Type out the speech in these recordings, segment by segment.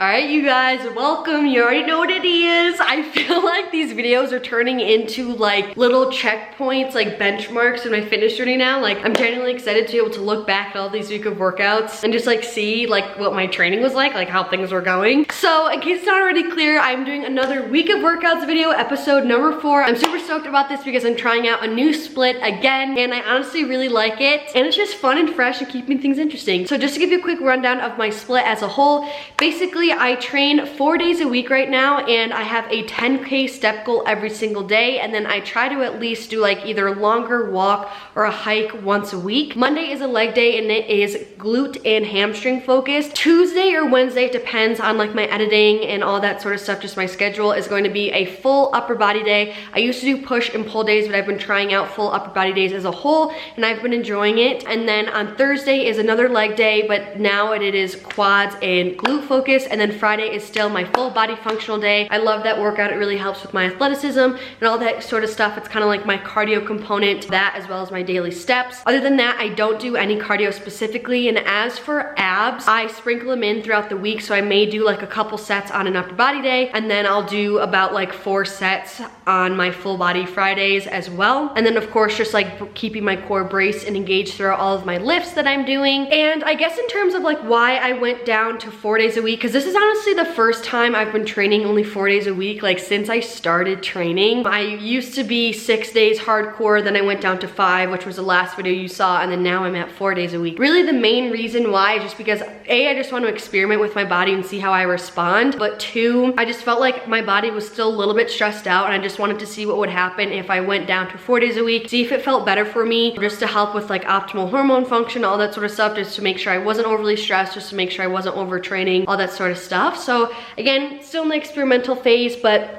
Alright you guys, welcome. You already know what it is. I feel like these videos are turning into like little checkpoints, like benchmarks in my fitness journey now. Like I'm genuinely excited to be able to look back at all these week of workouts and just like see like what my training was like how things were going. So in case it's not already clear, I'm doing another week of workouts video, episode number 4. I'm super stoked about this because I'm trying out a new split again and I honestly really like it. And it's just fun and fresh and keeping things interesting. So just to give you a quick rundown of my split as a whole, basically I train 4 days a week right now and I have a 10K step goal every single day, and then I try to at least do like either a longer walk or a hike once a week. Monday is a leg day and it is glute and hamstring focused. Tuesday or Wednesday, it depends on like my editing and all that sort of stuff, just my schedule, is going to be a full upper body day. I used to do push and pull days, but I've been trying out full upper body days as a whole and I've been enjoying it. And then on Thursday is another leg day, but now it is quads and glute focused. And then Friday is still my full body functional day. I love that workout. It really helps with my athleticism and all that sort of stuff. It's kind of like my cardio component, that as well as my daily steps. Other than that, I don't do any cardio specifically. And as for abs, I sprinkle them in throughout the week. So I may do like a couple sets on an upper body day, and then I'll do about like 4 sets on my full body Fridays as well. And then of course, just like keeping my core braced and engaged throughout all of my lifts that I'm doing. And I guess in terms of like why I went down to 4 days a week, because this is honestly the first time I've been training only 4 days a week, like since I started training. I used to be 6 days hardcore, then I went down to 5, which was the last video you saw, and then now I'm at 4 days a week. Really the main reason why is just because A, I just want to experiment with my body and see how I respond, but 2, I just felt like my body was still a little bit stressed out and I just wanted to see what would happen if I went down to 4 days a week, see if it felt better for me, just to help with like optimal hormone function, all that sort of stuff, just to make sure I wasn't overly stressed, just to make sure I wasn't overtraining, all that sort of stuff. So again, still in the experimental phase, but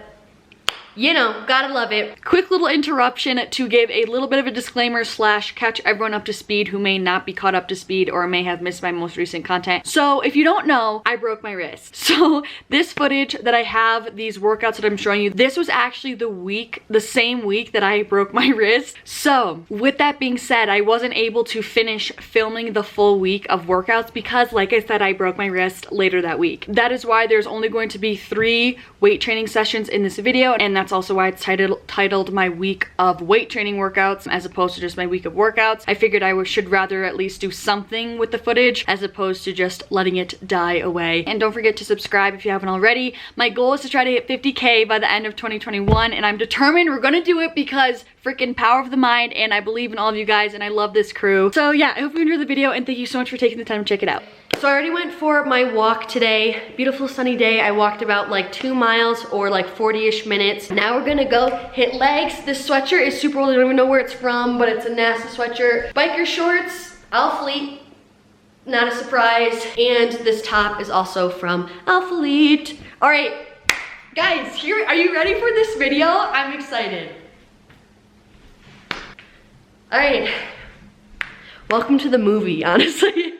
you know, gotta love it. Quick little interruption to give a little bit of a disclaimer slash catch everyone up to speed who may not be caught up to speed or may have missed my most recent content. So if you don't know, I broke my wrist. So this footage that I have, these workouts that I'm showing you, this was actually the same week that I broke my wrist. So with that being said, I wasn't able to finish filming the full week of workouts because like I said, I broke my wrist later that week. That is why there's only going to be 3 weight training sessions in this video, and that's also why it's titled my week of weight training workouts as opposed to just my week of workouts. I figured I should rather at least do something with the footage as opposed to just letting it die away. And don't forget to subscribe if you haven't already. My goal is to try to hit 50K by the end of 2021, and I'm determined we're gonna do it because freaking power of the mind, and I believe in all of you guys and I love this crew. So yeah, I hope you enjoyed the video and thank you so much for taking the time to check it out. So I already went for my walk today. Beautiful sunny day. I walked about like 2 miles or like 40-ish minutes. Now we're gonna go hit legs. This sweatshirt is super old. I don't even know where it's from, but it's a NASA sweatshirt. Biker shorts, Alphalete, not a surprise. And this top is also from Alphalete. All right, guys, here, are you ready for this video? I'm excited. All right, welcome to the movie, honestly.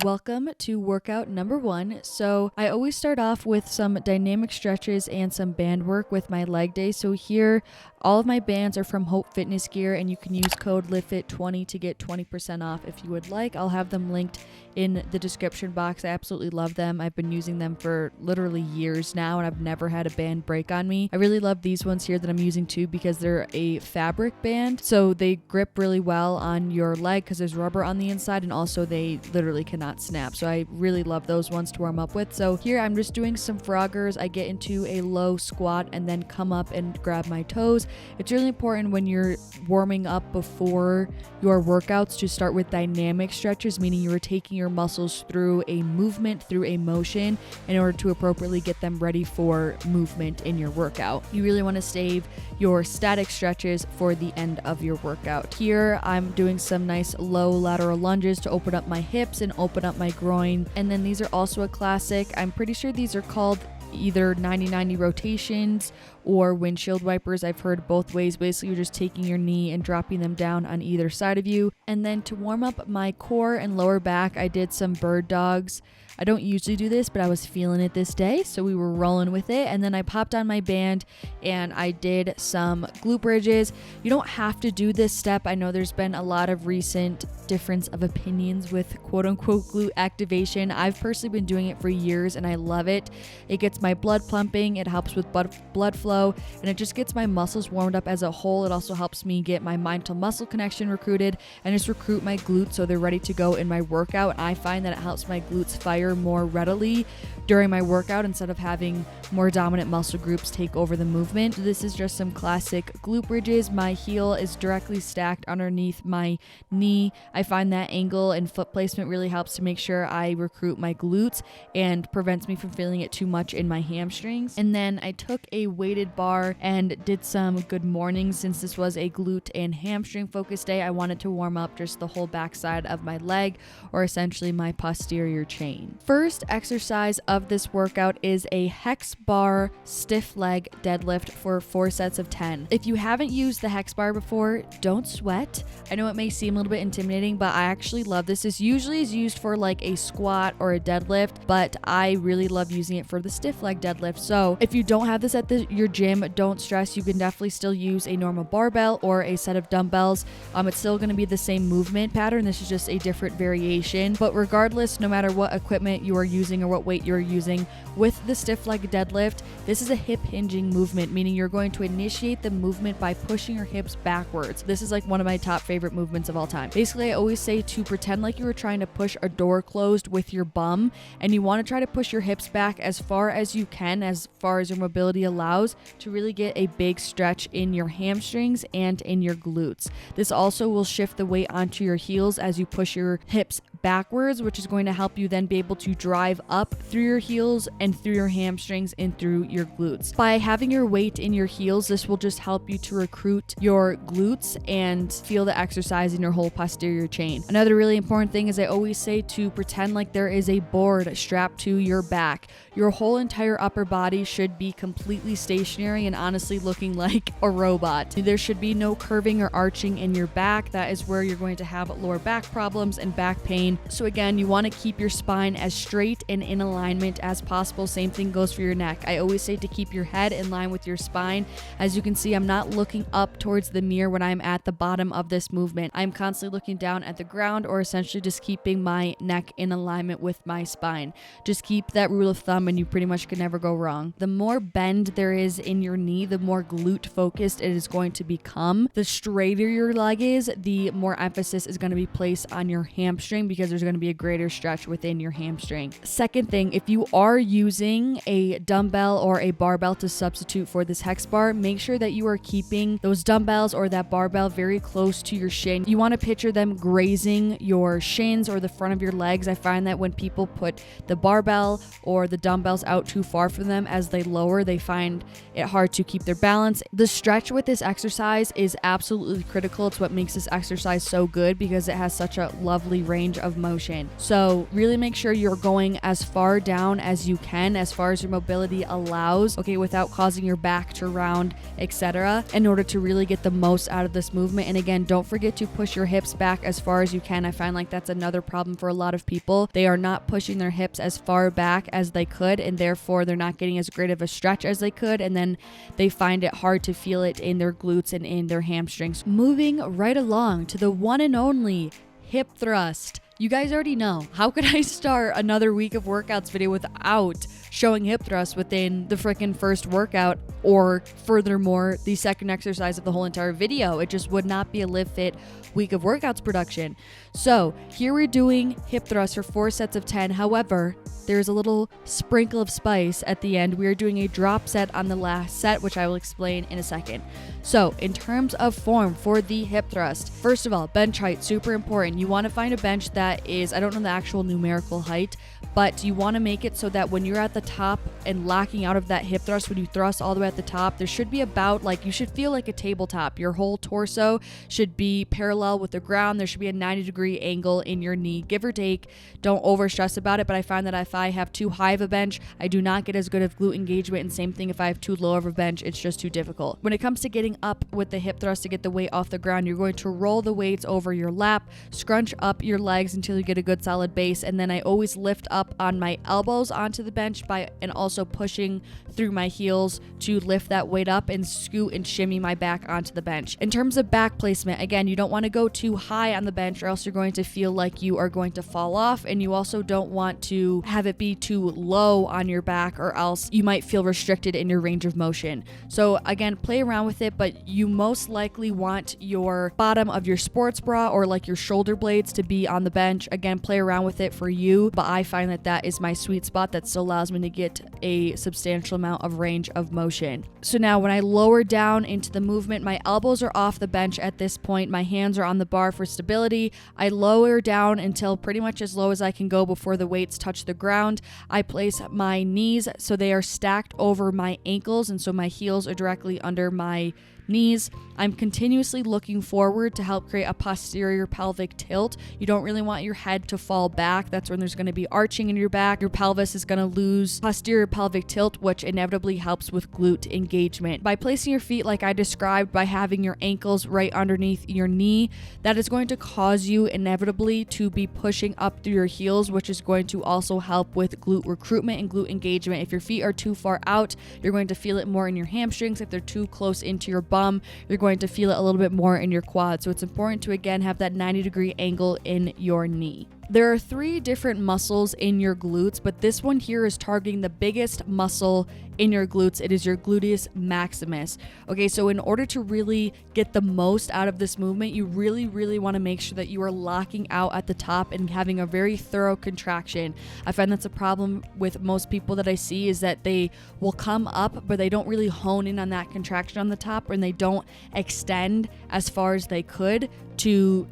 Welcome to workout number 1. So I always start off with some dynamic stretches and some band work with my leg day. So here, all of my bands are from Hope Fitness Gear, and you can use code LITFIT20 to get 20% off if you would like. I'll have them linked in the description box. I absolutely love them. I've been using them for literally years now, and I've never had a band break on me. I really love these ones here that I'm using too because they're a fabric band, so they grip really well on your leg because there's rubber on the inside, and also they literally cannot snap. So I really love those ones to warm up with. So here I'm just doing some froggers. I get into a low squat and then come up and grab my toes. It's really important when you're warming up before your workouts to start with dynamic stretches, meaning you're taking your muscles through a movement, through a motion, in order to appropriately get them ready for movement in your workout. You really want to save your static stretches for the end of your workout. Here I'm doing some nice low lateral lunges to open up my hips and open up my groin. And then these are also a classic. I'm pretty sure these are called either 90-90 rotations or windshield wipers. I've heard both ways. Basically, you're just taking your knee and dropping them down on either side of you. And then to warm up my core and lower back, I did some bird dogs. I don't usually do this, but I was feeling it this day, so we were rolling with it. And then I popped on my band and I did some glute bridges. You don't have to do this step. I know there's been a lot of recent difference of opinions with quote unquote glute activation. I've personally been doing it for years and I love it. It gets my blood pumping, it helps with blood flow, and it just gets my muscles warmed up as a whole. It also helps me get my mind to muscle connection recruited and just recruit my glutes so they're ready to go in my workout. I find that it helps my glutes fire more readily during my workout instead of having more dominant muscle groups take over the movement. This is just some classic glute bridges. My heel is directly stacked underneath my knee. I find that angle and foot placement really helps to make sure I recruit my glutes and prevents me from feeling it too much in my hamstrings. And then I took a weighted bar and did some good mornings. Since this was a glute and hamstring focused day, I wanted to warm up just the whole backside of my leg, or essentially my posterior chain. First exercise of this workout is a hex bar stiff leg deadlift for 4 sets of 10. If you haven't used the hex bar before, don't sweat. I know it may seem a little bit intimidating, but I actually love this. This usually is used for like a squat or a deadlift, but I really love using it for the stiff leg deadlift. So if you don't have this at your gym, don't stress. You can definitely still use a normal barbell or a set of dumbbells. It's still going to be the same movement pattern. This is just a different variation, but regardless, no matter what equipment you are using or what weight you're using, with the stiff leg deadlift, this is a hip hinging movement, meaning you're going to initiate the movement by pushing your hips backwards. This is like one of my top favorite movements of all time. Basically, I always say to pretend like you were trying to push a door closed with your bum, and you want to try to push your hips back as far as you can, as far as your mobility allows, to really get a big stretch in your hamstrings and in your glutes. This also will shift the weight onto your heels as you push your hips backwards, which is going to help you then be able to drive up through your heels and through your hamstrings and through your glutes. By having your weight in your heels, this will just help you to recruit your glutes and feel the exercise in your whole posterior chain. Another really important thing is I always say to pretend like there is a board strapped to your back. Your whole entire upper body should be completely stationary and honestly looking like a robot. There should be no curving or arching in your back. That is where you're going to have lower back problems and back pain. So again, you want to keep your spine as straight and in alignment as possible. Same thing goes for your neck. I always say to keep your head in line with your spine. As you can see, I'm not looking up towards the mirror when I'm at the bottom of this movement. I'm constantly looking down at the ground, or essentially just keeping my neck in alignment with my spine. Just keep that rule of thumb and you pretty much can never go wrong. The more bend there is in your knee, the more glute focused it is going to become. The straighter your leg is, the more emphasis is going to be placed on your hamstring, because there's going to be a greater stretch within your hamstring. Second thing, if you are using a dumbbell or a barbell to substitute for this hex bar, make sure that you are keeping those dumbbells or that barbell very close to your shin. You want to picture them grazing your shins or the front of your legs. I find that when people put the barbell or the dumbbells out too far from them as they lower, they find it hard to keep their balance. The stretch with this exercise is absolutely critical. It's what makes this exercise so good, because it has such a lovely range of motion. So really make sure you're going as far down as you can, as far as your mobility allows, okay, without causing your back to round, etc., in order to really get the most out of this movement. And again, don't forget to push your hips back as far as you can. I find like that's another problem for a lot of people. They are not pushing their hips as far back as they could, and therefore they're not getting as great of a stretch as they could, and then they find it hard to feel it in their glutes and in their hamstrings. Moving right along to the one and only hip thrust. You guys already know, how could I start another week of workouts video without showing hip thrust within the freaking first workout, or furthermore, the second exercise of the whole entire video? It just would not be a Live Fit week of workouts production. So here we're doing hip thrust for 4 sets of 10. However, there's a little sprinkle of spice at the end. We are doing a drop set on the last set, which I will explain in a second. So in terms of form for the hip thrust, first of all, bench height, super important. You want to find a bench that is, I don't know the actual numerical height, but you want to make it so that when you're at the top and locking out of that hip thrust, when you thrust all the way at the top, there should be about, like, you should feel like a tabletop. Your whole torso should be parallel with the ground. There should be a 90-degree angle in your knee, give or take. Don't over stress about it, but I find that if if I have too high of a bench, I do not get as good of glute engagement, and same thing if I have too low of a bench, it's just too difficult. When it comes to getting up with the hip thrust to get the weight off the ground, you're going to roll the weights over your lap, scrunch up your legs until you get a good solid base, and then I always lift up on my elbows onto the bench and also pushing through my heels to lift that weight up and scoot and shimmy my back onto the bench. In terms of back placement, again, you don't want to go too high on the bench or else you're going to feel like you are going to fall off, and you also don't want to have it be too low on your back or else you might feel restricted in your range of motion. So again, play around with it, but you most likely want your bottom of your sports bra or like your shoulder blades to be on the bench. Again, play around with it for you, but I find that that is my sweet spot that still allows me to get a substantial amount of range of motion. So now when I lower down into the movement, my elbows are off the bench at this point. My hands are on the bar for stability. I lower down until pretty much as low as I can go before the weights touch the ground. I place my knees so they are stacked over my ankles, and so my heels are directly under my knees. I'm continuously looking forward to help create a posterior pelvic tilt. You don't really want your head to fall back. That's when there's going to be arching in your back. Your pelvis is going to lose posterior pelvic tilt, which inevitably helps with glute engagement. By placing your feet like I described, by having your ankles right underneath your knee, that is going to cause you inevitably to be pushing up through your heels, which is going to also help with glute recruitment and glute engagement. If your feet are too far out, you're going to feel it more in your hamstrings. If they're too close into your bum, you're going to feel it a little bit more in your quad. So it's important to again have that 90-degree angle in your knee. There are 3 different muscles in your glutes, but this one here is targeting the biggest muscle in your glutes. It is your gluteus maximus. Okay, so in order to really get the most out of this movement, you really want to make sure that you are locking out at the top and having a very thorough contraction. I find that's a problem with most people that I see, is that they will come up, but they don't really hone in on that contraction on the top, and they don't extend as far as they could to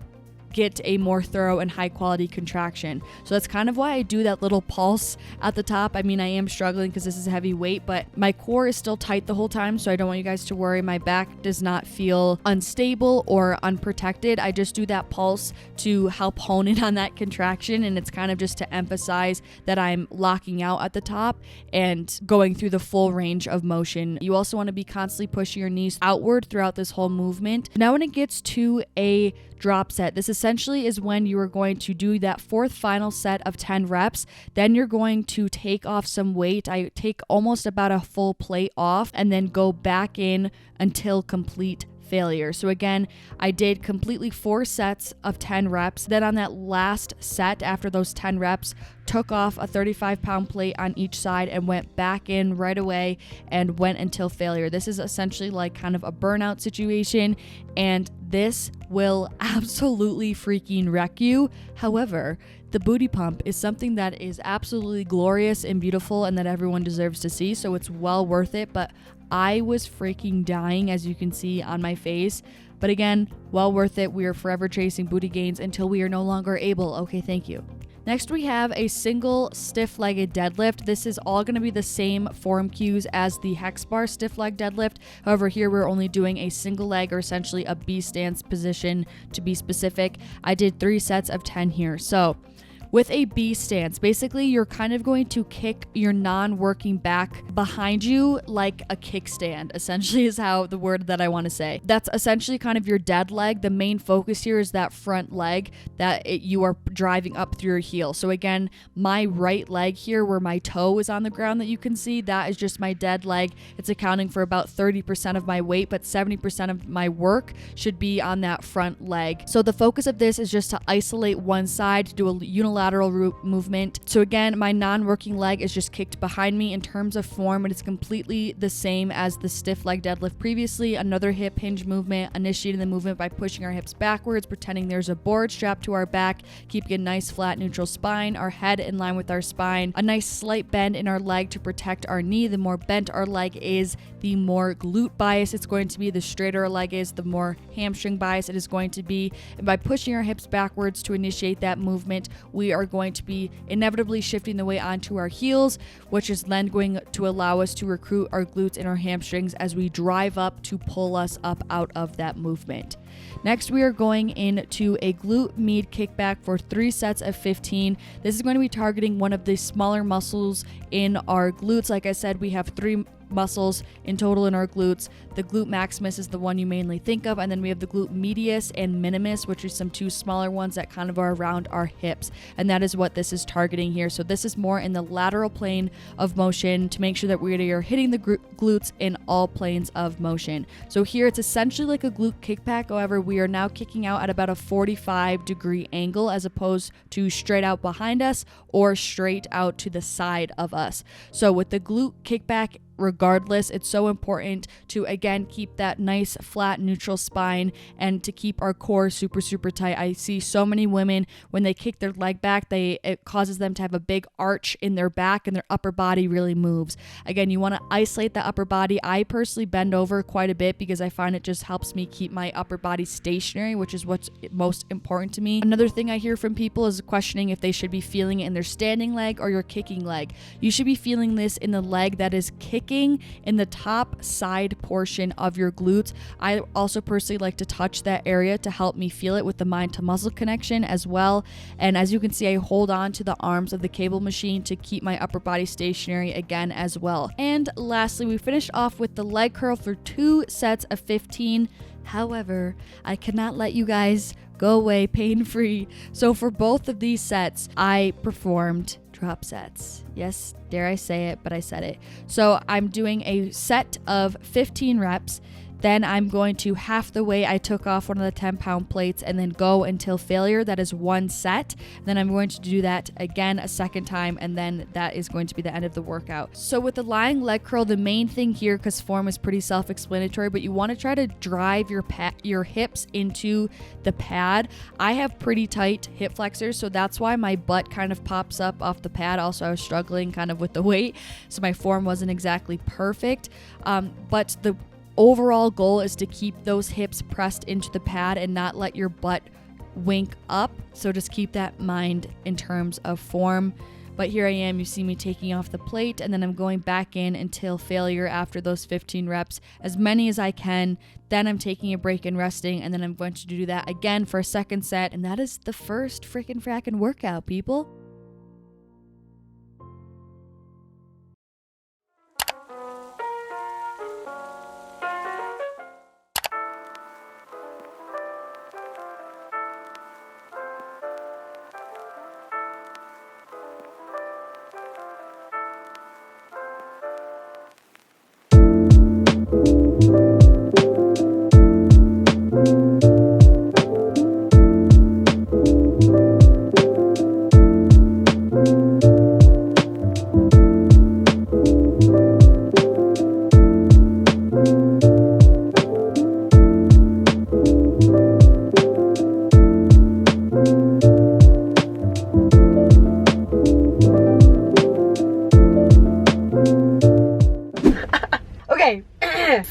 get a more thorough and high quality contraction. So that's kind of why I do that little pulse at the top. I mean, I am struggling because this is a heavy weight, but my core is still tight the whole time, so I don't want you guys to worry. My back does not feel unstable or unprotected. I just do that pulse to help hone in on that contraction, and it's kind of just to emphasize that I'm locking out at the top and going through the full range of motion. You also want to be constantly pushing your knees outward throughout this whole movement. Now when it gets to a drop set, this essentially is when you are going to do that 4th final set of 10 reps. Then you're going to take off some weight. I take almost about a full plate off and then go back in until complete failure. So again, I did completely 4 sets of 10 reps. Then on that last set, after those 10 reps, took off a 35-pound plate on each side and went back in right away and went until failure. This is essentially like kind of a burnout situation, and this will absolutely freaking wreck you. However, the booty pump is something that is absolutely glorious and beautiful and that everyone deserves to see, so it's well worth it. But I was freaking dying, as you can see on my face. But again, well worth it. We are forever chasing booty gains until we are no longer able. Okay, thank you. Next, we have a single stiff-legged deadlift. This is all going to be the same form cues as the hex bar stiff leg deadlift. However, here we're only doing a single leg, or essentially a B stance position to be specific. I did 3 sets of 10 here. So with a B stance, basically you're kind of going to kick your non-working back behind you like a kickstand, essentially is how the word that I want to say. That's essentially kind of your dead leg. The main focus here is that front leg that you are driving up through your heel. So again, my right leg here where my toe is on the ground that you can see, that is just my dead leg. It's accounting for about 30% of my weight, but 70% of my work should be on that front leg. So the focus of this is just to isolate one side, to do a unilateral movement. So again, my non-working leg is just kicked behind me. In terms of form, it is completely the same as the stiff leg deadlift previously. Another hip hinge movement, initiating the movement by pushing our hips backwards, pretending there's a board strapped to our back, keeping a nice flat neutral spine, our head in line with our spine, a nice slight bend in our leg to protect our knee. The more bent our leg is, the more glute bias it's going to be. The straighter our leg is, the more hamstring bias it is going to be. And by pushing our hips backwards to initiate that movement, we we are going to be inevitably shifting the weight onto our heels, which is then going to allow us to recruit our glutes and our hamstrings as we drive up to pull us up out of that movement. Next, we are going into a Glute Med Kickback for 3 sets of 15. This is going to be targeting one of the smaller muscles in our glutes. Like I said, we have 3 muscles in total in our glutes. The glute maximus is the one you mainly think of, and then we have the glute medius and minimus, which are some 2 smaller ones that kind of are around our hips, and that is what this is targeting here. So this is more in the lateral plane of motion to make sure that we are hitting the glutes in all planes of motion. So here it's essentially like a glute kickback. However, we are now kicking out at about a 45-degree angle as opposed to straight out behind us or straight out to the side of us. So with the glute kickback, regardless, it's so important to again keep that nice flat neutral spine and to keep our core super tight. I see so many women when they kick their leg back, it causes them to have a big arch in their back and their upper body really moves. Again, you want to isolate the upper body. I personally bend over quite a bit because I find it just helps me keep my upper body stationary, which is what's most important to me. Another thing I hear from people is questioning if they should be feeling it in their standing leg or your kicking leg. You should be feeling this in the leg that is kicking in the top side portion of your glutes. I also personally like to touch that area to help me feel it with the mind to muscle connection as well. And as you can see, I hold on to the arms of the cable machine to keep my upper body stationary again as well. And lastly, we finished off with the leg curl for 2 sets of 15. However, I cannot let you guys go away pain-free. So for both of these sets, I performed drop sets. Yes, dare I say it, but I said it. So I'm doing a set of 15 reps. Then I'm going to half the weight. I took off one of the 10-pound plates and then go until failure. That is 1 set. Then I'm going to do that again a second time, and then that is going to be the end of the workout. So with the lying leg curl, the main thing here, because form is pretty self-explanatory, but you want to try to drive your hips into the pad. I have pretty tight hip flexors, so that's why my butt kind of pops up off the pad. Also, I was struggling kind of with the weight, so my form wasn't exactly perfect. But the overall goal is to keep those hips pressed into the pad and not let your butt wink up. So just keep that in mind in terms of form. But here I am, you see me taking off the plate, and then I'm going back in until failure after those 15 reps, as many as I can. Then I'm taking a break and resting, and then I'm going to do that again for a second set, and that is the first frackin' workout, people.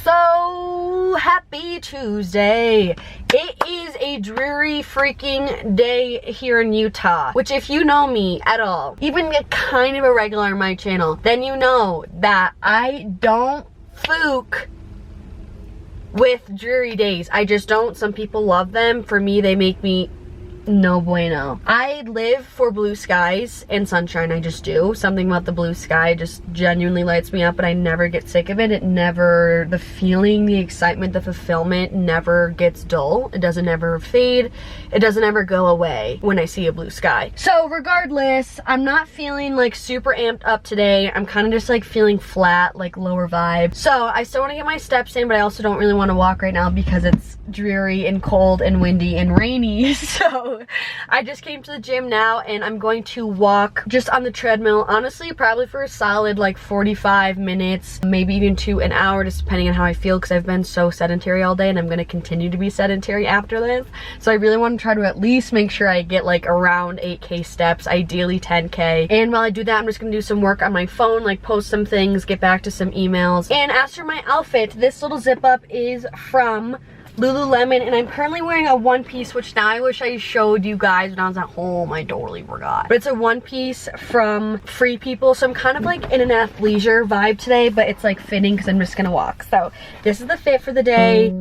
So happy Tuesday. It is a dreary freaking day here in Utah, which if you know me at all, even get kind of a regular on my channel, then you know that I don't fook with dreary days. I just don't. Some people love them. For me, they make me no bueno. I live for blue skies and sunshine. I just do. Something about the blue sky just genuinely lights me up, but I never get sick of it. It never, the feeling, the excitement, the fulfillment never gets dull. It doesn't ever fade. It doesn't ever go away when I see a blue sky. So regardless, I'm not feeling like super amped up today. I'm kind of just like feeling flat, like lower vibe. So I still want to get my steps in, but I also don't really want to walk right now because it's dreary and cold and windy and rainy. So I just came to the gym now and I'm going to walk just on the treadmill, honestly probably for a solid like 45 minutes, maybe even to an hour, just depending on how I feel, because I've been so sedentary all day and I'm going to continue to be sedentary after this. So I really want to try to at least make sure I get like around 8k steps, ideally 10k. And while I do that, I'm just going to do some work on my phone, like post some things, get back to some emails. And as for my outfit, this little zip up is from Lululemon, and I'm currently wearing a one piece, which now I wish I showed you guys when I was at home. I totally forgot. But it's a one piece from Free People, so I'm kind of like in an athleisure vibe today, but it's like fitting because I'm just gonna walk. So this is the fit for the day.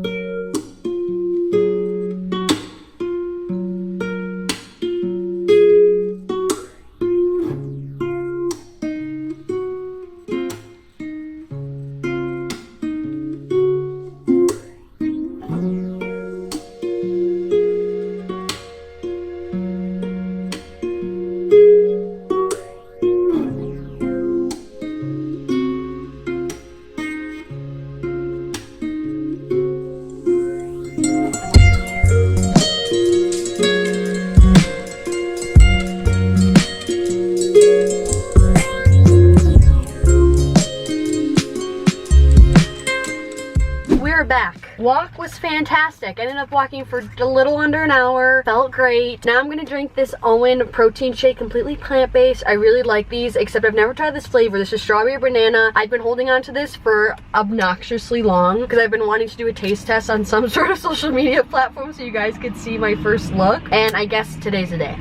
Back. Walk was fantastic. I ended up walking for a little under an hour. Felt great. Now I'm gonna drink this Owen protein shake, completely plant-based. I really like these, except I've never tried this flavor. This is strawberry banana. I've been holding on to this for obnoxiously long because I've been wanting to do a taste test on some sort of social media platform so you guys could see my first look, and I guess today's the day.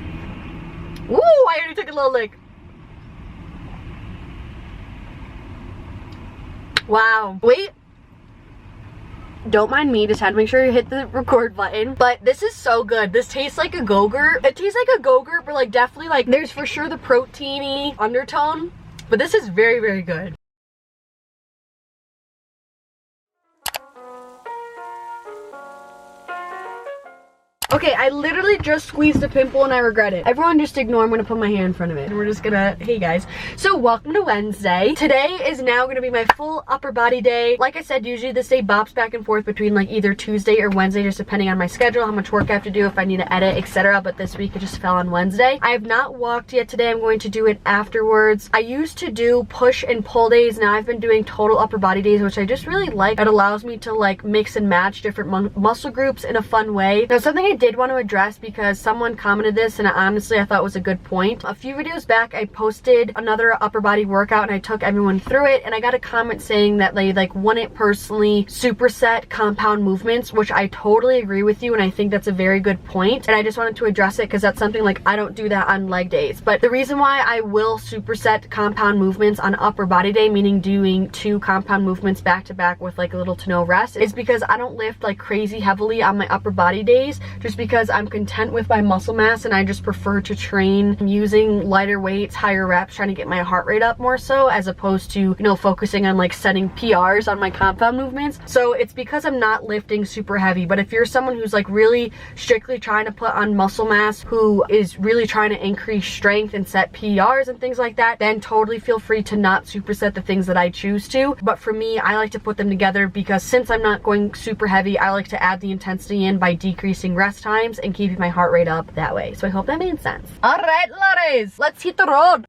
Ooh, I already took a little lick. Wow. Wait. Don't mind me, just had to make sure you hit the record button. But this is so good. This tastes like a Go-Gurt. It tastes like a Go-Gurt, but like definitely like there's for sure the proteiny undertone. But this is very, very good. Okay, I literally just squeezed a pimple and I regret it. Everyone just ignore, I'm gonna put my hand in front of it. And we're just gonna, hey guys. So welcome to Wednesday. Today is now gonna be my full upper body day. Like I said, usually this day bops back and forth between like either Tuesday or Wednesday, just depending on my schedule, how much work I have to do, if I need to edit, etc. But this week it just fell on Wednesday. I have not walked yet today. I'm going to do it afterwards. I used to do push and pull days. Now I've been doing total upper body days, which I just really like. It allows me to like mix and match different muscle groups in a fun way. Now something I did want to address, because someone commented this and honestly I thought was a good point. A few videos back I posted another upper body workout and I took everyone through it, and I got a comment saying that they like wouldn't personally superset compound movements, which I totally agree with you, and I think that's a very good point, and I just wanted to address it because that's something like I don't do that on leg days. But the reason why I will superset compound movements on upper body day, meaning doing 2 compound movements back to back with like a little to no rest, is because I don't lift like crazy heavily on my upper body days, just because I'm content with my muscle mass and I just prefer to train using lighter weights, higher reps, trying to get my heart rate up more so, as opposed to, you know, focusing on like setting PRs on my compound movements. So it's because I'm not lifting super heavy. But if you're someone who's like really strictly trying to put on muscle mass, who is really trying to increase strength and set PRs and things like that, then totally feel free to not superset the things that I choose to. But for me, I like to put them together because since I'm not going super heavy, I like to add the intensity in by decreasing rest times and keeping my heart rate up that way. So I hope that made sense. All right, ladies, let's hit the road.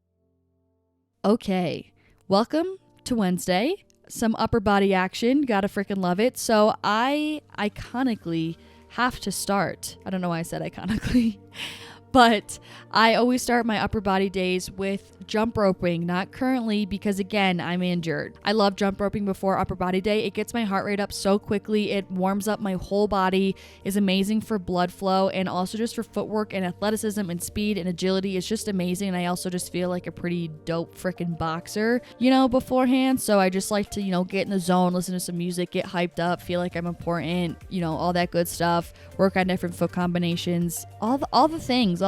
Okay, welcome to Wednesday. Some upper body action, gotta freaking love it. So I iconically have to start. I don't know why I said iconically. But I always start my upper body days with jump roping, not currently because again, I'm injured. I love jump roping before upper body day. It gets my heart rate up so quickly. It warms up my whole body, is amazing for blood flow, and also just for footwork and athleticism and speed and agility. It's just amazing. And I also just feel like a pretty dope freaking boxer, you know, beforehand. So I just like to, you know, get in the zone, listen to some music, get hyped up, feel like I'm important, you know, all that good stuff, work on different foot combinations, all the things.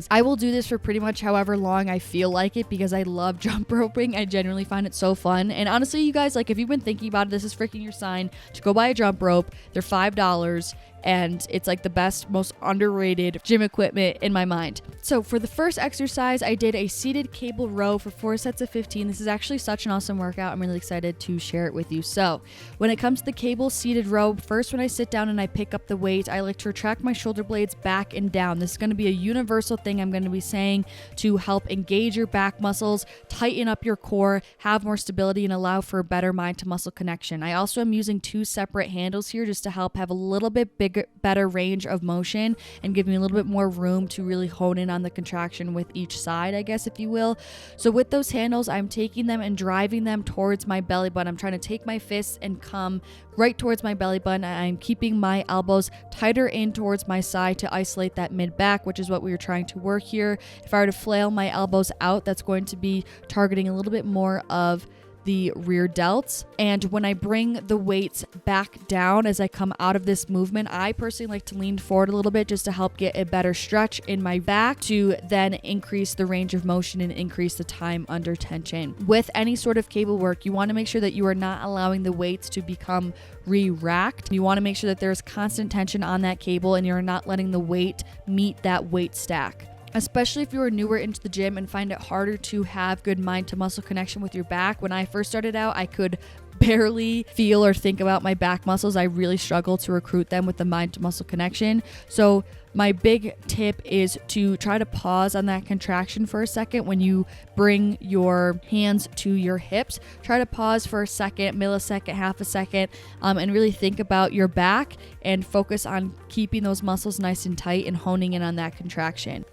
I will do this for pretty much however long I feel like it because I love jump roping. I genuinely find it so fun. And honestly, you guys, like if you've been thinking about it, this is freaking your sign to go buy a jump rope. They're $5. And it's like the best, most underrated gym equipment in my mind. So for the first exercise, I did a seated cable row for 4 sets of 15. This is actually such an awesome workout. I'm really excited to share it with you. So when it comes to the cable seated row, first when I sit down and I pick up the weight, I like to retract my shoulder blades back and down. This is going to be a universal thing I'm going to be saying to help engage your back muscles, tighten up your core, have more stability, and allow for a better mind to muscle connection. I also am using 2 separate handles here just to help have a little bit bigger better range of motion and give me a little bit more room to really hone in on the contraction with each side, I guess, if you will. So with those handles, I'm taking them and driving them towards my belly button. I'm trying to take my fists and come right towards my belly button. I'm keeping my elbows tighter in towards my side to isolate that mid back, which is what we were trying to work here. If I were to flail my elbows out, that's going to be targeting a little bit more of the rear delts. And when I bring the weights back down as I come out of this movement, I personally like to lean forward a little bit just to help get a better stretch in my back to then increase the range of motion and increase the time under tension. With any sort of cable work, you want to make sure that you are not allowing the weights to become re-racked. You want to make sure that there's constant tension on that cable and you're not letting the weight meet that weight stack. Especially if you are newer into the gym and find it harder to have good mind to muscle connection with your back. When I first started out, I could barely feel or think about my back muscles. I really struggled to recruit them with the mind to muscle connection. So my big tip is to try to pause on that contraction for a second. When you bring your hands to your hips, try to pause for a second, millisecond, half a second, and really think about your back and focus on keeping those muscles nice and tight and honing in on that contraction.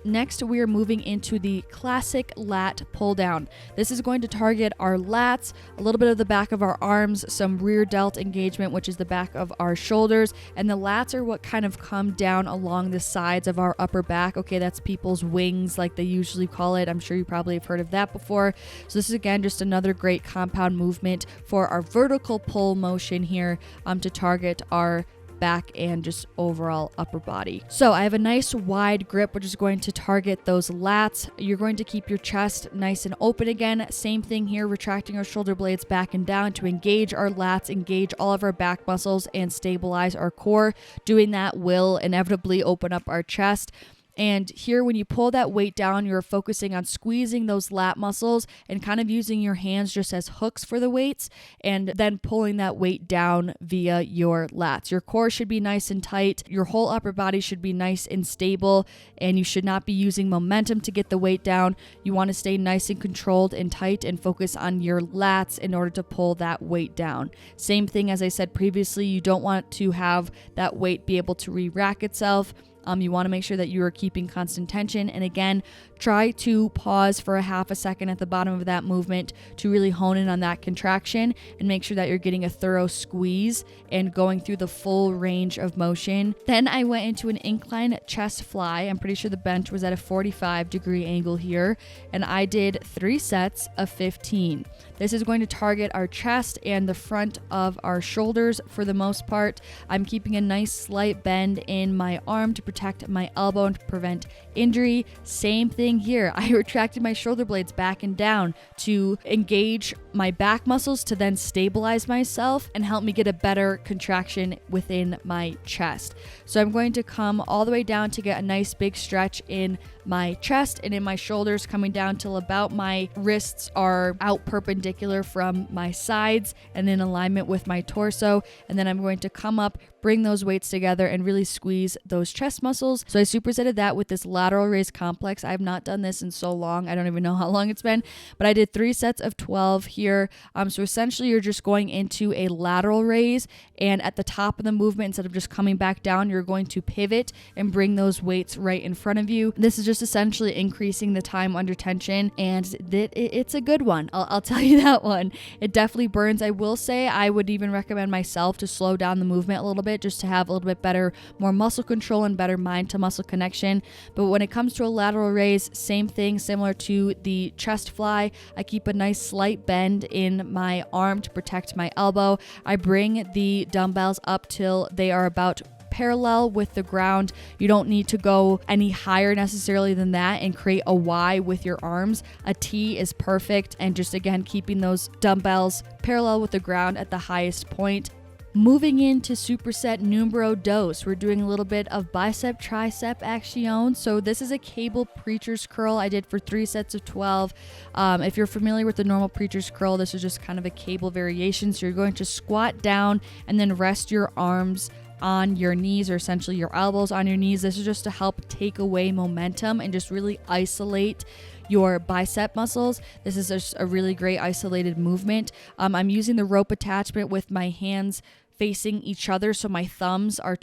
Next, we are moving into the classic lat pull down. This is going to target our lats, a little bit of the back of our arms, some rear delt engagement, which is the back of our shoulders, and the lats are what kind of come down along the sides of our upper back. Okay, that's people's wings, like they usually call it. I'm sure you probably have heard of that before. So this is, again, just another great compound movement for our vertical pull motion here to target our back and just overall upper body. So I have a nice wide grip, which is going to target those lats. You're going to keep your chest nice and open again. Same thing here, retracting our shoulder blades back and down to engage our lats, engage all of our back muscles, and stabilize our core. Doing that will inevitably open up our chest. And here, when you pull that weight down, you're focusing on squeezing those lat muscles and kind of using your hands just as hooks for the weights, and then pulling that weight down via your lats. Your core should be nice and tight. Your whole upper body should be nice and stable, and you should not be using momentum to get the weight down. You want to stay nice and controlled and tight and focus on your lats in order to pull that weight down. Same thing as I said previously, you don't want to have that weight be able to re-rack itself. You want to make sure that you are keeping constant tension. And again, try to pause for a half a second at the bottom of that movement to really hone in on that contraction and make sure that you're getting a thorough squeeze and going through the full range of motion. Then I went into an incline chest fly. I'm pretty sure the bench was at a 45-degree angle here. And I did 3 sets of 15. This is going to target our chest and the front of our shoulders for the most part. I'm keeping a nice slight bend in my arm to protect my elbow and to prevent injury. Same thing here. I retracted my shoulder blades back and down to engage my back muscles to then stabilize myself and help me get a better contraction within my chest. So I'm going to come all the way down to get a nice big stretch in my chest and in my shoulders, coming down till about my wrists are out perpendicular from my sides and in alignment with my torso. And then I'm going to come up, bring those weights together and really squeeze those chest muscles. So I supersetted that with this lateral raise complex. I've not done this in so long. I don't even know how long it's been, but I did 3 sets of 12 here. So essentially you're just going into a lateral raise, and at the top of the movement, instead of just coming back down, you're going to pivot and bring those weights right in front of you. This is just essentially increasing the time under tension, and it's a good one. I'll tell you that one. It definitely burns. I will say I would even recommend myself to slow down the movement a little bit just to have a little bit better, more muscle control and better mind to muscle connection. But when it comes to a lateral raise, same thing, similar to the chest fly. I keep a nice slight bend in my arm to protect my elbow. I bring the dumbbells up till they are about parallel with the ground. You don't need to go any higher necessarily than that and create a Y with your arms. A T is perfect, and just again keeping those dumbbells parallel with the ground at the highest point. Moving into superset numero dos, we're doing a little bit of bicep tricep action. So this is a cable preacher's curl I did for 3 sets of 12. If you're familiar with the normal preacher's curl, this is just kind of a cable variation. So you're going to squat down and then rest your arms on your knees, or essentially your elbows on your knees. This is just to help take away momentum and just really isolate your bicep muscles. This is just a really great isolated movement. I'm using the rope attachment with my hands facing each other. So my thumbs are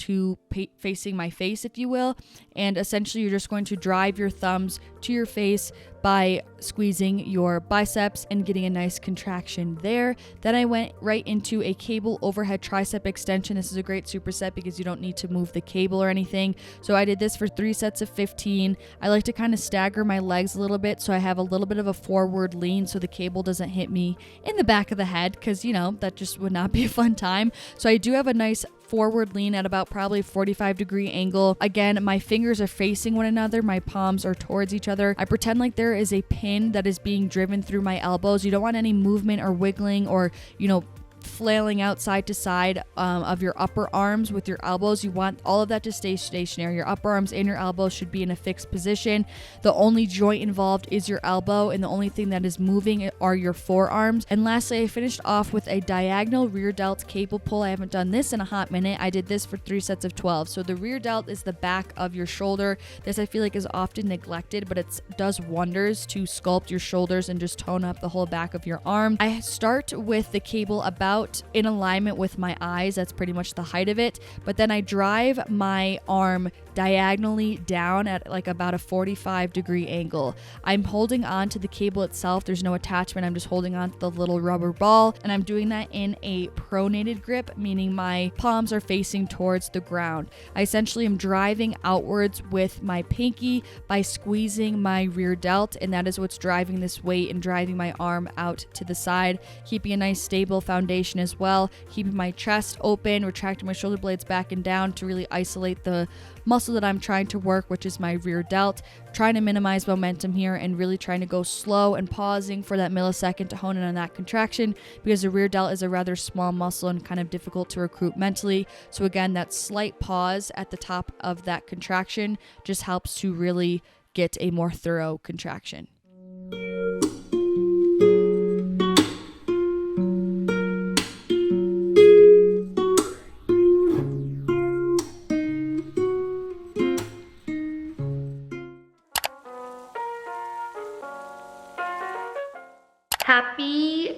facing my face, if you will. And essentially you're just going to drive your thumbs to your face by squeezing your biceps and getting a nice contraction there. Then I went right into a cable overhead tricep extension. This is a great superset because you don't need to move the cable or anything. So I did this for 3 sets of 15. I like to kind of stagger my legs a little bit so I have a little bit of a forward lean so the cable doesn't hit me in the back of the head, because, you know, that just would not be a fun time. So I do have a nice forward lean at about probably 45-degree angle. Again, my fingers are facing one another. My palms are towards each other. I pretend like there is a pin that is being driven through my elbows. You don't want any movement or wiggling or, you know, flailing out side to side of your upper arms with your elbows. You want all of that to stay stationary. Your upper arms and your elbows should be in a fixed position. The only joint involved is your elbow, and the only thing that is moving are your forearms. And lastly, I finished off with a diagonal rear delt cable pull. I haven't done this in a hot minute. I did this for 3 sets of 12. So the rear delt is the back of your shoulder. This I feel like is often neglected, but it does wonders to sculpt your shoulders and just tone up the whole back of your arm. I start with the cable about in alignment with my eyes. That's pretty much the height of it. But then I drive my arm diagonally down at like about a 45-degree angle. I'm holding on to the cable itself. There's no attachment. I'm just holding on to the little rubber ball, and I'm doing that in a pronated grip, meaning my palms are facing towards the ground. I essentially am driving outwards with my pinky by squeezing my rear delt, and that is what's driving this weight and driving my arm out to the side, keeping a nice stable foundation as well, keeping my chest open, retracting my shoulder blades back and down to really isolate the muscle that I'm trying to work, which is my rear delt, trying to minimize momentum here and really trying to go slow and pausing for that millisecond to hone in on that contraction, because the rear delt is a rather small muscle and kind of difficult to recruit mentally. So again, that slight pause at the top of that contraction just helps to really get a more thorough contraction. Happy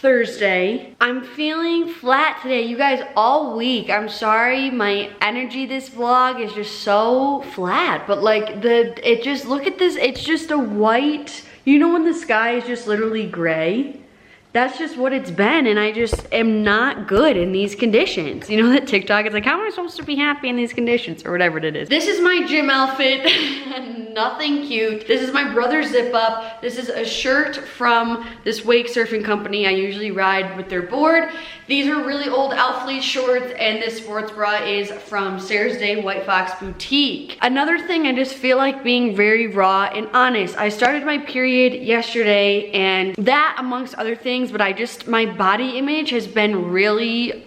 Thursday. I'm feeling flat today, you guys, all week. I'm sorry, my energy this vlog is just so flat, but like look at this, it's just a white, you know when the sky is just literally gray? That's just what it's been, and I just am not good in these conditions. You know that TikTok, it's like, how am I supposed to be happy in these conditions, or whatever it is. This is my gym outfit. Nothing cute. This is my brother's zip up. This is a shirt from this wake surfing company I usually ride with their board. These are really old Outfleet shorts, and this sports bra is from Sarah's Day White Fox Boutique. Another thing, I just feel like being very raw and honest. I started my period yesterday, and that amongst other things, but my body image has been really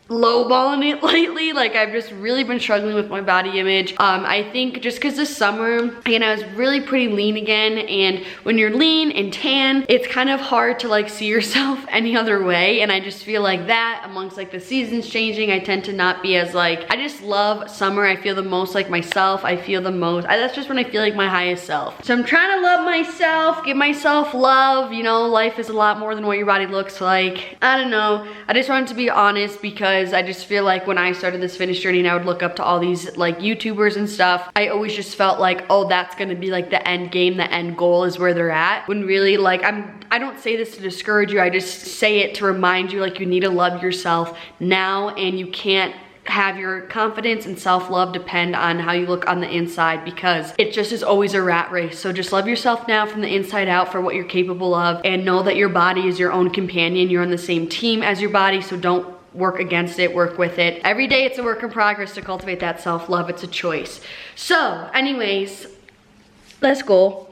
lowballing it lately. Like, I've just really been struggling with my body image. I think just because this summer, again, I was really pretty lean again, and when you're lean and tan, it's kind of hard to like see yourself any other way, and I just feel like that amongst like the seasons changing, I tend to not be as like, I just love summer. I feel the most like myself. I feel the most, that's just when I feel like my highest self. So I'm trying to love myself, give myself love. You know, life is a lot more than what your body looks like. I don't know. I just wanted to be honest, because I just feel like when I started this fitness journey and I would look up to all these like YouTubers and stuff, I always just felt like, oh, that's gonna be like the end game, the end goal is where they're at. When really, like, I don't say this to discourage you, I just say it to remind you, like, you need to love yourself now, and you can't have your confidence and self-love depend on how you look on the inside, because it just is always a rat race. So just love yourself now from the inside out for what you're capable of, and know that your body is your own companion. You're on the same team as your body, so don't work against it, work with it. Every day it's a work in progress to cultivate that self-love. It's a choice. So anyways, let's go.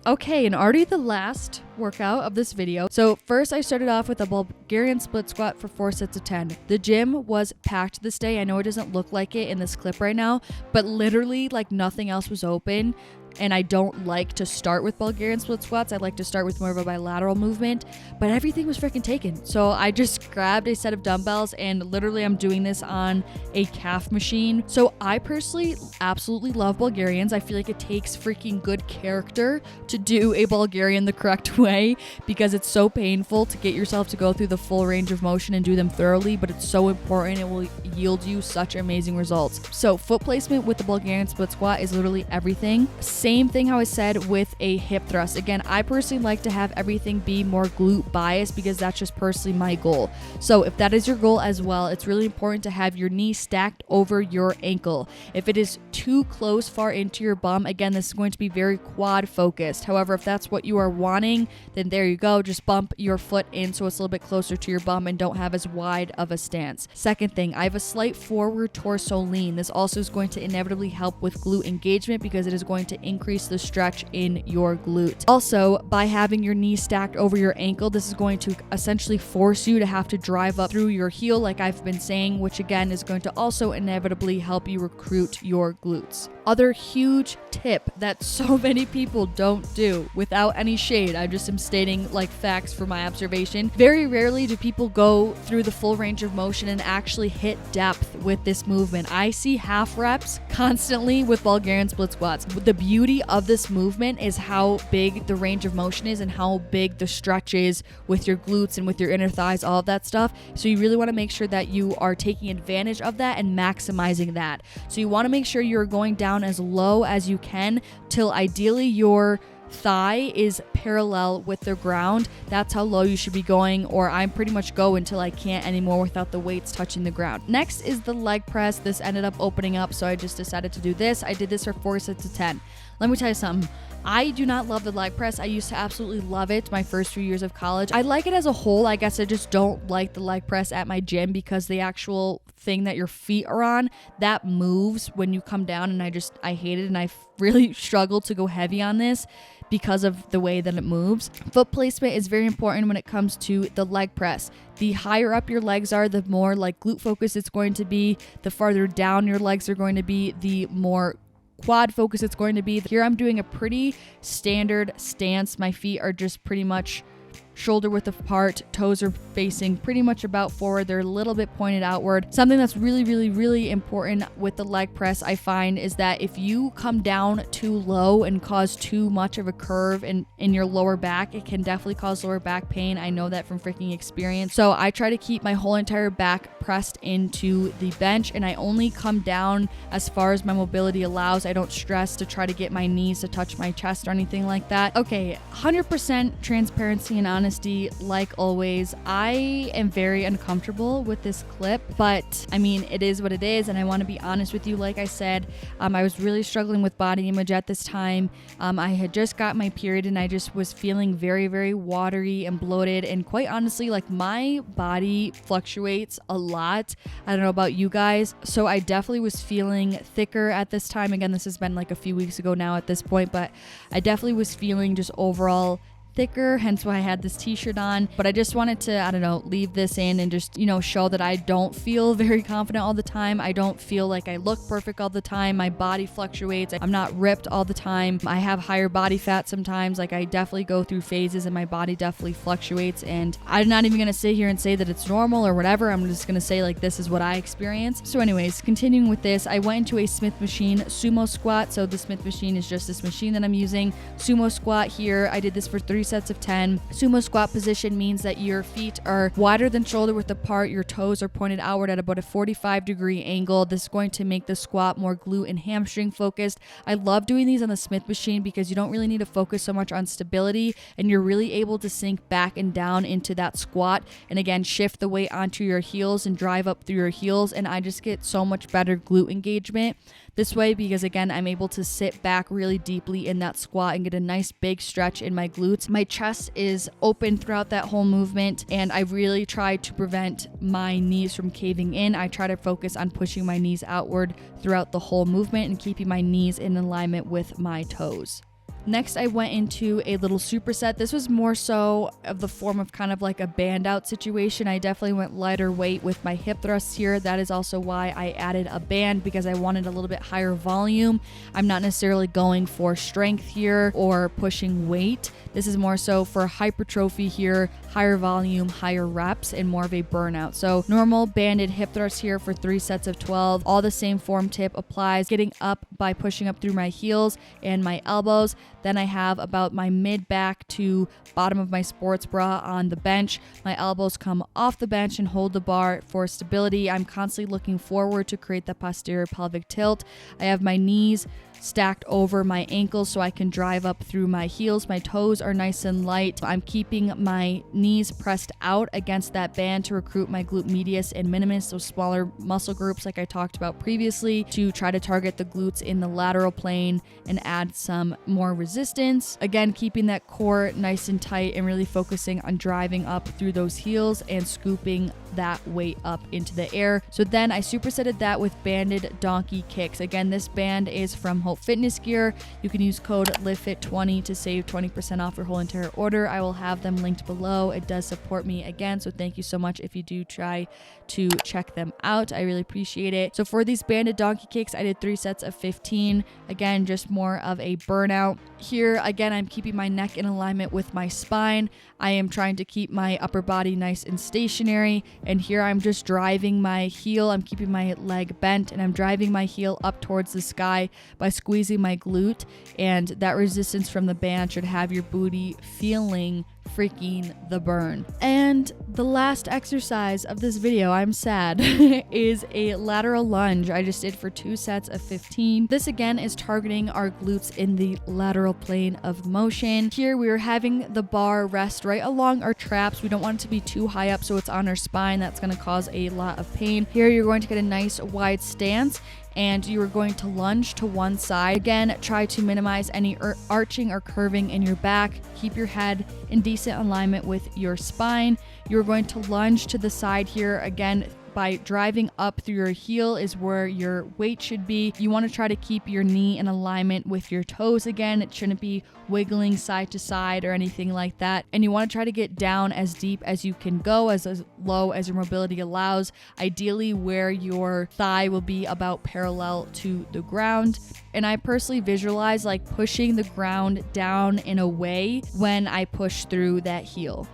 Okay, and already the last workout of this video. So first I started off with a Bulgarian split squat for 4 sets of 10. The gym was packed this day. I know it doesn't look like it in this clip right now, but literally like nothing else was open. and I don't like to start with Bulgarian split squats. I like to start with more of a bilateral movement, but everything was freaking taken. So I just grabbed a set of dumbbells, and literally I'm doing this on a calf machine. So I personally absolutely love Bulgarians. I feel like it takes freaking good character to do a Bulgarian the correct way, because it's so painful to get yourself to go through the full range of motion and do them thoroughly, but it's so important. It will yield you such amazing results. So foot placement with the Bulgarian split squat is literally everything. Same thing how I said with a hip thrust. Again, I personally like to have everything be more glute biased, because that's just personally my goal. So if that is your goal as well, it's really important to have your knee stacked over your ankle. If it is too close far into your bum, again, this is going to be very quad focused. However, if that's what you are wanting, then there you go. Just bump your foot in so it's a little bit closer to your bum and don't have as wide of a stance. Second thing, I have a slight forward torso lean. This also is going to inevitably help with glute engagement, because it is going to increase the stretch in your glute. Also, by having your knee stacked over your ankle, this is going to essentially force you to have to drive up through your heel, like I've been saying, which again is going to also inevitably help you recruit your glutes. Other huge tip that so many people don't do, without any shade, I just am stating like facts for my observation. Very rarely do people go through the full range of motion and actually hit depth with this movement. I see half reps constantly with Bulgarian split squats. The beauty of this movement is how big the range of motion is and how big the stretch is with your glutes and with your inner thighs, all of that stuff. So you really want to make sure that you are taking advantage of that and maximizing that. So you want to make sure you're going down as low as you can till ideally your thigh is parallel with the ground. That's how low you should be going, or I pretty much go until I can't anymore without the weights touching the ground. Next is the leg press. This ended up opening up, so I just decided to do this. I did this for 4 sets of 10. Let me tell you something. I do not love the leg press. I used to absolutely love it my first few years of college. I like it as a whole. I guess I just don't like the leg press at my gym, because the actual thing that your feet are on, that moves when you come down, and I hate it, and I really struggle to go heavy on this because of the way that it moves. Foot placement is very important when it comes to the leg press. The higher up your legs are, the more like glute focus it's going to be. The farther down your legs are going to be, the more quad focus it's going to be. Here I'm doing a pretty standard stance. My feet are just pretty much shoulder width apart, toes are facing pretty much about forward. They're a little bit pointed outward. Something that's really important with the leg press, I find, is that if you come down too low and cause too much of a curve in your lower back, it can definitely cause lower back pain. I know that from freaking experience. So I try to keep my whole entire back pressed into the bench, and I only come down as far as my mobility allows. I don't stress to try to get my knees to touch my chest or anything like that. Okay, 100% transparency and honesty. Like always, I am very uncomfortable with this clip, but I mean, it is what it is, and I want to be honest with you. Like I said, I was really struggling with body image at this time. I had just got my period, and I just was feeling very watery and bloated, and quite honestly, like, my body fluctuates a lot. I don't know about you guys, so I definitely was feeling thicker at this time. Again, this has been like a few weeks ago now at this point, but I definitely was feeling just overall thicker, hence why I had this t-shirt on. But I just wanted to, I don't know, leave this in and just, show that I don't feel very confident all the time. I don't feel like I look perfect all the time. My body fluctuates. I'm not ripped all the time. I have higher body fat sometimes. Like, I definitely go through phases, and my body definitely fluctuates, and I'm not even gonna sit here and say that it's normal or whatever. I'm just gonna say, like, this is what I experience. So anyways, continuing with this, I went into a Smith machine sumo squat. So the Smith machine is just this machine that I'm using. Sumo squat here, I did this for 3 sets of 10. Sumo squat position means that your feet are wider than shoulder width apart. Your toes are pointed outward at about a 45-degree angle. This is going to make the squat more glute and hamstring focused. I love doing these on the Smith machine because you don't really need to focus so much on stability, and you're really able to sink back and down into that squat, and again, shift the weight onto your heels and drive up through your heels, and I just get so much better glute engagement this way, because again, I'm able to sit back really deeply in that squat and get a nice big stretch in my glutes. My chest is open throughout that whole movement, and I really try to prevent my knees from caving in. I try to focus on pushing my knees outward throughout the whole movement and keeping my knees in alignment with my toes. Next, I went into a little superset. This was more so of the form of kind of like a band out situation. I definitely went lighter weight with my hip thrusts here. That is also why I added a band, because I wanted a little bit higher volume. I'm not necessarily going for strength here or pushing weight. This is more so for hypertrophy here, higher volume, higher reps, and more of a burnout. So normal banded hip thrust here for 3 sets of 12. All the same form tip applies, getting up by pushing up through my heels and my elbows. Then I have about my mid back to bottom of my sports bra on the bench. My elbows come off the bench and hold the bar for stability. I'm constantly looking forward to create the posterior pelvic tilt. I have my knees stacked over my ankles so I can drive up through my heels. My toes are nice and light. I'm keeping my knees pressed out against that band to recruit my glute medius and minimus, those smaller muscle groups like I talked about previously, to try to target the glutes in the lateral plane and add some more resistance. Again, keeping that core nice and tight and really focusing on driving up through those heels and scooping that weight up into the air. So then I supersetted that with banded donkey kicks. Again, this band is from Hope Fitness Gear. You can use code LIVEFIT20 to save 20% off your whole entire order. I will have them linked below. It does support me again, so thank you so much if you do try to check them out. I really appreciate it. So for these banded donkey kicks, I did 3 sets of 15. Again, just more of a burnout. Here, again, I'm keeping my neck in alignment with my spine. I am trying to keep my upper body nice and stationary. And here I'm just driving my heel. I'm keeping my leg bent and I'm driving my heel up towards the sky by squeezing my glute. And that resistance from the band should have your booty feeling freaking the burn. And the last exercise of this video, I'm sad, is a lateral lunge I just did for 2 sets of 15. This again is targeting our glutes in the lateral plane of motion. Here we are having the bar rest right along our traps. We don't want it to be too high up so it's on our spine. That's going to cause a lot of pain. Here you're going to get a nice wide stance and you are going to lunge to one side. Again, try to minimize any arching or curving in your back. Keep your head in decent alignment with your spine. You're going to lunge to the side here. Again, by driving up through your heel is where your weight should be. You want to try to keep your knee in alignment with your toes again. It shouldn't be wiggling side to side or anything like that. And you want to try to get down as deep as you can go, as low as your mobility allows, ideally where your thigh will be about parallel to the ground. And I personally visualize like pushing the ground down in a way when I push through that heel.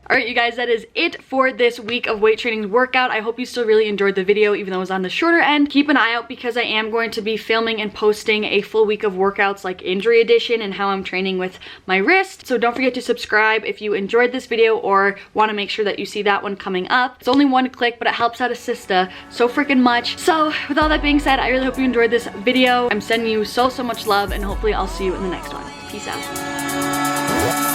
Alright you guys, that is it for this week of weight training workout. I hope you still really enjoyed the video even though it was on the shorter end. Keep an eye out because I am going to be filming and posting a full week of workouts like injury edition and how I'm training with my wrist. So don't forget to subscribe if you enjoyed this video or want to make sure that you see that one coming up. It's only 1 click but it helps out a sister so freaking much. So with all that being said, I really hope you enjoyed this video. I'm sending you so much love and hopefully I'll see you in the next one. Peace out.